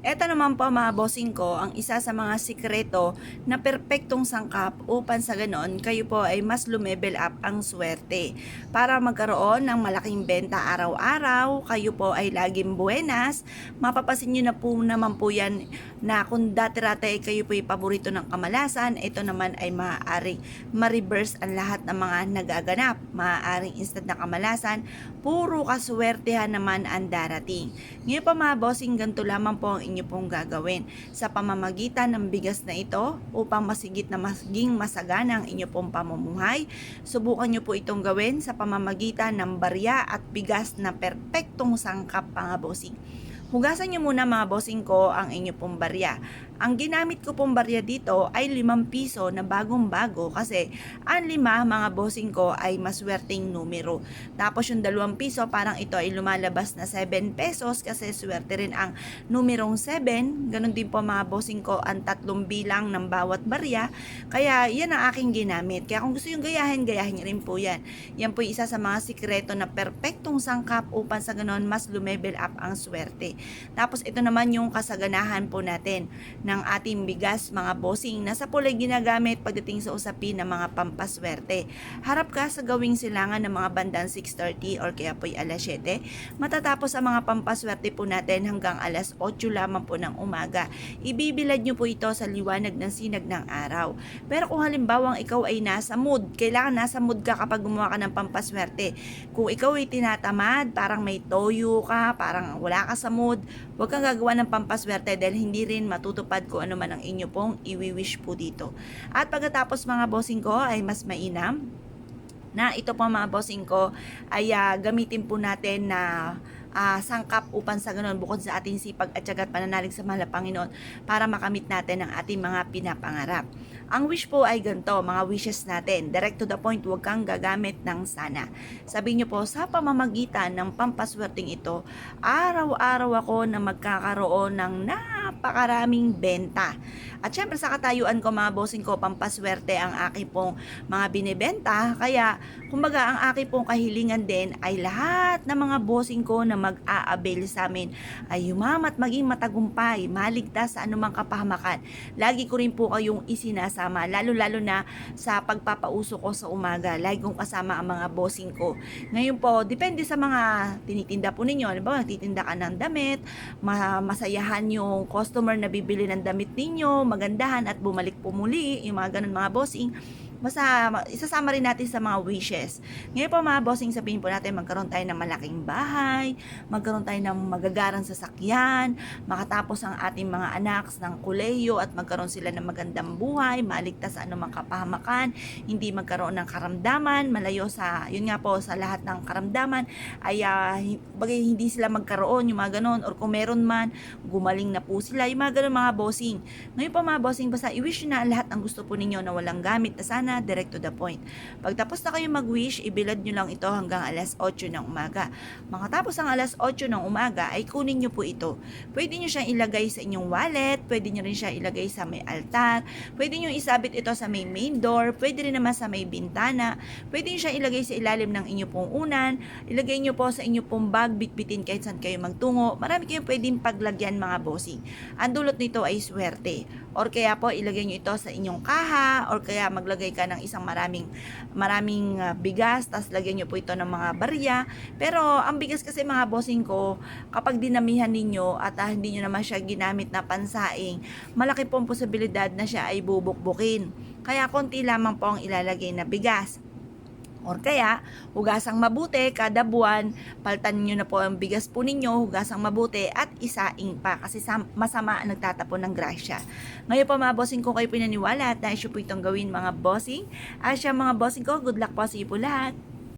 Eto naman po mga bossing ko, ang isa sa mga sikreto na perpektong sangkap upang sa ganon kayo po ay mas lumebel up ang swerte. Para magkaroon ng malaking benta araw-araw, kayo po ay laging buenas. Mapapasin nyo na po naman po yan na kung dati-rate ay kayo po ay paborito ng kamalasan, ito naman ay maaaring ma-reverse ang lahat ng mga nagaganap. Maaaring instant na kamalasan, puro kaswertehan naman ang darating. Ngayon pa mga bossing, ganito lamang po ang inyo pong gagawin sa pamamagitan ng bigas na ito upang masigit na maging masagana ang inyo pong pamumuhay. Subukan nyo po itong gawin sa pamamagitan ng barya at bigas na perpektong sangkap mga bossing. Hugasan nyo muna mga bossing ko ang inyo pong barya. Ang ginamit ko pong barya dito ay 5 piso na bagong-bago kasi ang 5 mga bossing ko ay maswerteng numero. Tapos yung 2 piso parang ito ay lumalabas na 7 pesos kasi swerte rin ang numerong 7. Ganon din po mga bossing ko ang 3 bilang ng bawat barya. Kaya yan ang aking ginamit. Kaya kung gusto yung gayahin nyo rin po yan. Yan po isa sa mga sikreto na perpektong sangkap upang sa ganon mas lumebel up ang swerte. Tapos ito naman yung kasaganahan po natin ng ating bigas mga bossing. Nasa pulay ginagamit pagdating sa usapin ng mga pampaswerte. Harap ka sa gawing silangan ng mga bandang 6:30 or kaya po'y alas 7. Matatapos ang mga pampaswerte po natin hanggang alas 8 lamang po ng umaga. Ibibilad nyo po ito sa liwanag ng sinag ng araw. Pero kung halimbawang ikaw ay nasa mood, kailangan nasa mood ka kapag gumawa ka ng pampaswerte. Kung ikaw ay tinatamad, parang may toyo ka, parang wala ka sa mood, huwag kang gagawa ng pampaswerte dahil hindi rin matutupad kung ano man ang inyo pong iwi-wish po dito. At pagkatapos mga bossing ko ay mas mainam na ito po mga bossing ko ay gamitin po natin na sangkap upang sa ganun bukod sa ating sipag at tiyaga at pananalig sa mahal na Panginoon para makamit natin ang ating mga pinapangarap. Ang wish po ay ganito, mga wishes natin, direct to the point, huwag kang gagamit ng sana. Sabihin nyo po, sa pamamagitan ng pampaswerteng ito, araw-araw ako na magkakaroon ng napakaraming benta. At syempre sa katayuan ko mga bossing ko, pampaswerte ang aking pong mga binibenta, kaya kumbaga ang aking pong kahilingan din ay lahat ng mga bossing ko na mag-a-avail sa amin ay yumamat maging matagumpay, maligtas sa anumang kapahamakan. Lagi ko rin po kayong isinasama, lalo-lalo na sa pagpapauso ko sa umaga. Lagi kong kasama ang mga bossing ko. Ngayon po, depende sa mga tinitinda po ninyo. Halimbawa, nagtitinda ka ng damit, masayahan yung customer na bibili ng damit ninyo, magandahan at bumalik po muli, yung mga ganun mga bossing. Basta isasama rin natin sa mga wishes. Ngayon po mga bossing, sabihin po natin magkaroon tayo ng malaking bahay, magkaroon tayo ng magagarang sasakyan, makatapos ang ating mga anak ng kolehiyo at magkaroon sila ng magandang buhay, maligtas sa anumang kapahamakan, hindi magkaroon ng karamdaman, malayo sa, yun nga po, sa lahat ng karamdaman, ay bagay hindi sila magkaroon, yung mga ganon, or kung meron man, gumaling na po sila, yung mga ganon mga bossing. Ngayon po mga bossing, basta i-wish na lahat ang gusto po ninyo na walang gamit na sana, direct to the point. Pagtapos na kayo mag-wish, ibilad nyo lang ito hanggang alas 8 ng umaga. Makatapos ang alas 8 ng umaga, ay kunin nyo po ito. Pwede nyo siyang ilagay sa inyong wallet, pwede nyo rin siya ilagay sa may altar, pwede nyo isabit ito sa may main door, pwede rin naman sa may bintana, pwede nyo siya ilagay sa ilalim ng inyong pong unan, ilagay nyo po sa inyong pong bag, bitbitin kahit saan kayo magtungo. Marami kayong pwedeng paglagyan mga bossing. Ang dulot nito ay swerte. Or kaya po ilagay nyo ito sa inyong kaha, or kaya maglagay ka ng isang maraming bigas, tas lagyan nyo po ito ng mga barya. Pero ang bigas kasi mga bossing ko, kapag dinamihan ninyo at hindi nyo naman siya ginamit na pansaing, malaki pong posibilidad na siya ay bubukbukin. Kaya konti lamang po ang ilalagay na bigas. Or kaya, hugasang mabuti kada buwan, paltan nyo na po ang bigas po ninyo, hugasang mabuti at isaing pa kasi masama ang nagtatapon ng grasya. Ngayon po mga bossing ko, kayo pinaniwala at nais po itong gawin mga bossing. At siya mga bossing ko, good luck po sa iyo po lahat.